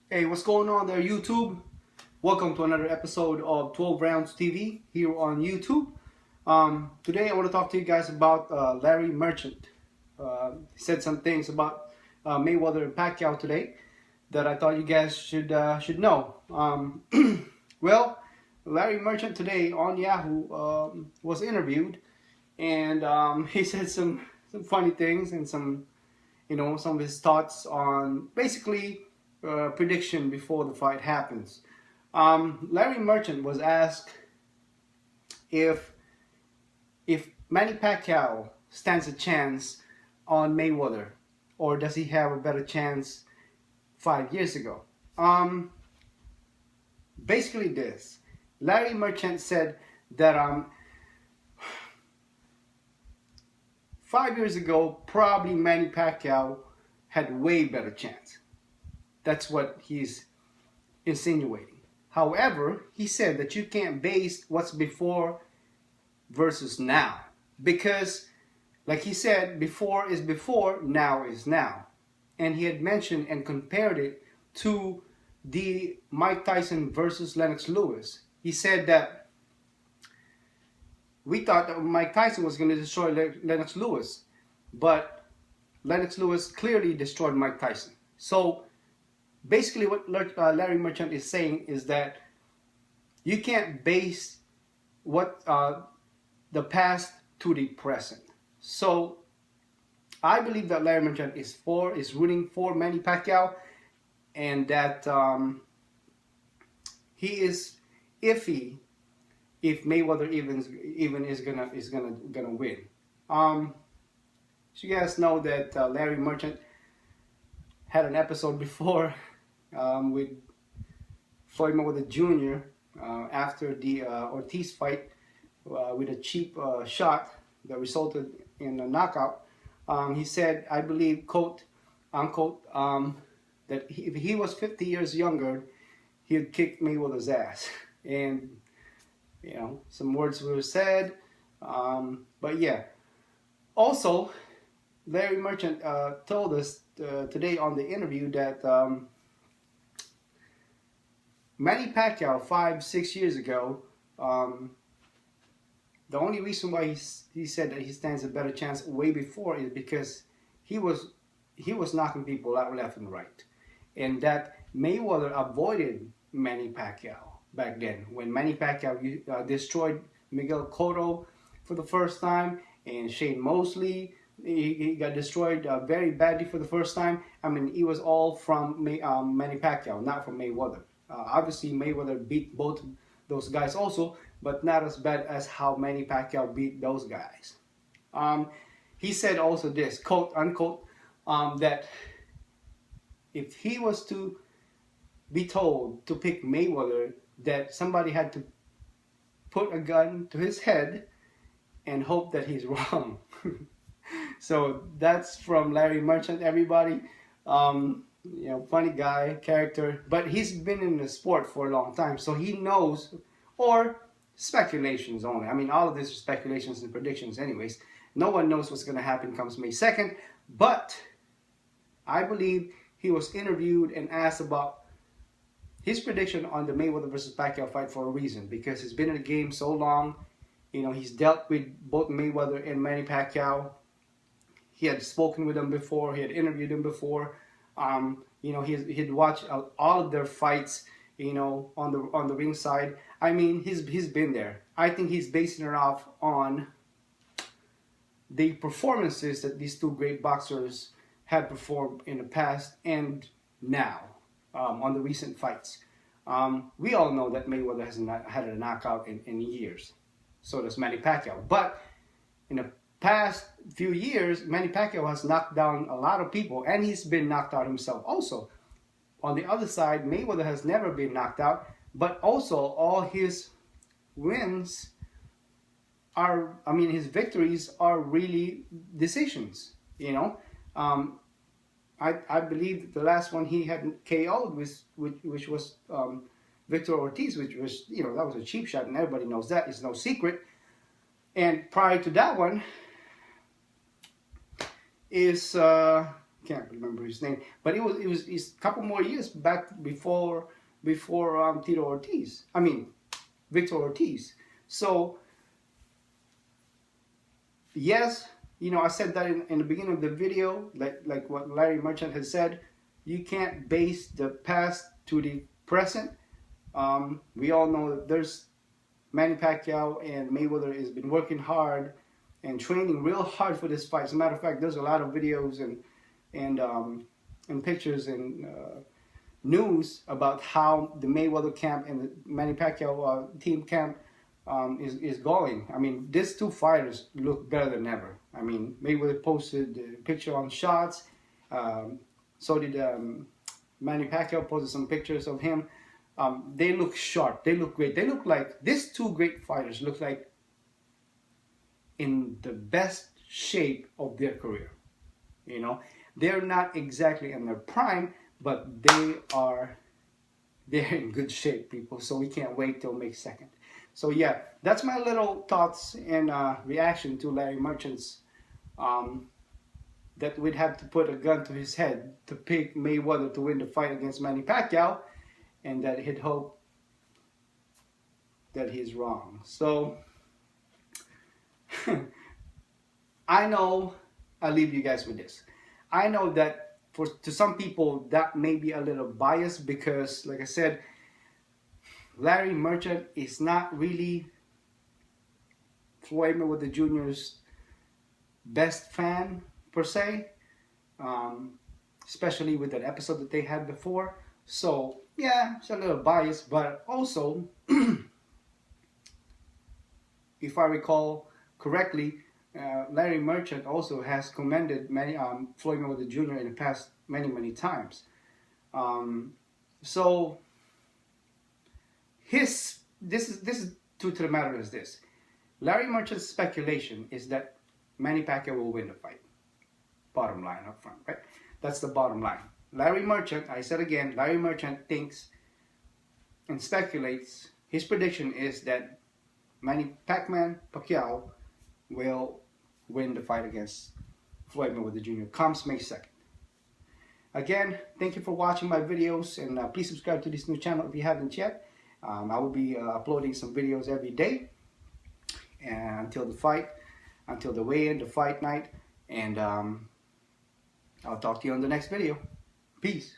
Hey, what's going on there, YouTube? Welcome to another episode of 12 Rounds TV here on YouTube. Today I want to talk to you guys about Larry Merchant. He said some things about Mayweather and Pacquiao today that I thought you guys should know. Well, Larry Merchant today on Yahoo was interviewed, and he said some funny things and some of his thoughts on basically prediction before the fight happens. Larry Merchant was asked if Manny Pacquiao stands a chance on Mayweather, or does he have a better chance 5 years ago? Basically, this Larry Merchant said that 5 years ago, probably Manny Pacquiao had way better chance. That's what he's insinuating. However, he said that you can't base what's before versus now. Because, like he said, before is before, now is now. And he had mentioned and compared it to the Mike Tyson versus Lennox Lewis. He said that we thought that Mike Tyson was going to destroy Lennox Lewis, but Lennox Lewis clearly destroyed Mike Tyson. So basically what Larry Merchant is saying is that you can't base what the past to the present. So I believe that Larry Merchant is rooting for Manny Pacquiao, and that he is iffy if Mayweather even is gonna win. So you guys know that Larry Merchant had an episode before with Floyd Mayweather Jr. After the Ortiz fight with a cheap shot that resulted in a knockout. He said, I believe, quote unquote, that if he was 50 years younger, he'd kick Mayweather's ass. And some words were said, but yeah. Also, Larry Merchant told us today on the interview that Manny Pacquiao 5-6 years ago, the only reason why he said that he stands a better chance way before is because he was knocking people out left and right, and that Mayweather avoided Manny Pacquiao back then when Manny Pacquiao destroyed Miguel Cotto for the first time, and Shane Mosley. He got destroyed very badly for the first time. I mean, it was all from Manny Pacquiao, not from Mayweather. Obviously, Mayweather beat both those guys also, but not as bad as how Manny Pacquiao beat those guys. He said also this, quote unquote, that if he was to be told to pick Mayweather, that somebody had to put a gun to his head and hope that he's wrong. So that's from Larry Merchant, everybody. Funny guy, character, but he's been in the sport for a long time, so he knows, or speculations only. I mean, all of this is speculations and predictions anyways. No one knows what's going to happen comes May 2nd, but I believe he was interviewed and asked about his prediction on the Mayweather versus Pacquiao fight for a reason, because he's been in the game so long. He's dealt with both Mayweather and Manny Pacquiao. He had spoken with them before. He had interviewed them before. He'd watched all of their fights, on the ringside. I mean, he's been there. I think he's basing it off on the performances that these two great boxers had performed in the past and now on the recent fights. We all know that Mayweather has not had a knockout in years. So does Manny Pacquiao. But in the past few years, Manny Pacquiao has knocked down a lot of people, and he's been knocked out himself also. On the other side, Mayweather has never been knocked out, but also all his wins his victories are really decisions. I believe the last one he had KO'd which was Victor Ortiz, which was, that was a cheap shot, and everybody knows that. It's no secret. And prior to that one is can't remember his name, but it's a couple more years back before Tito Ortiz. I mean, Victor Ortiz. So yes, you know, I said that in the beginning of the video, like what Larry Merchant has said, you can't base the past to the present. We all know that there's Manny Pacquiao and Mayweather has been working hard and training real hard for this fight. As a matter of fact, there's a lot of videos and pictures and news about how the Mayweather camp and the Manny Pacquiao team camp is going. I mean, these two fighters look better than ever. I mean, Mayweather posted a picture on shots. So did Manny Pacquiao posted some pictures of him. They look sharp. They look great. They look like, these two great fighters look like in the best shape of their career. You know, they're not exactly in their prime, but they're in good shape, people. So we can't wait till May 2nd. So yeah, that's my little thoughts and reaction to Larry Merchant's that we'd have to put a gun to his head to pick Mayweather to win the fight against Manny Pacquiao, and that he'd hope that he's wrong. So I know, I'll leave you guys with this. I know that to some people that may be a little biased because, like I said, Larry Merchant is not really Floyd Mayweather Jr.'s best fan per se, especially with that episode that they had before. So yeah, it's a little biased, but also, if I recall correctly, Larry Merchant also has commended Floyd Mayweather Jr. in the past many times. So this is to the matter is this. Larry Merchant's speculation is that Manny Pacquiao will win the fight. Bottom line up front, right? That's the bottom line. Larry Merchant, I said again, Larry Merchant thinks and speculates, his prediction is that Manny Pacquiao will win the fight against Floyd Mayweather Jr. comes May 2nd. Again, thank you for watching my videos, and please subscribe to this new channel if you haven't yet. I will be uploading some videos every day and until the fight, until the weigh-in, the fight night, and I'll talk to you on the next video. Peace.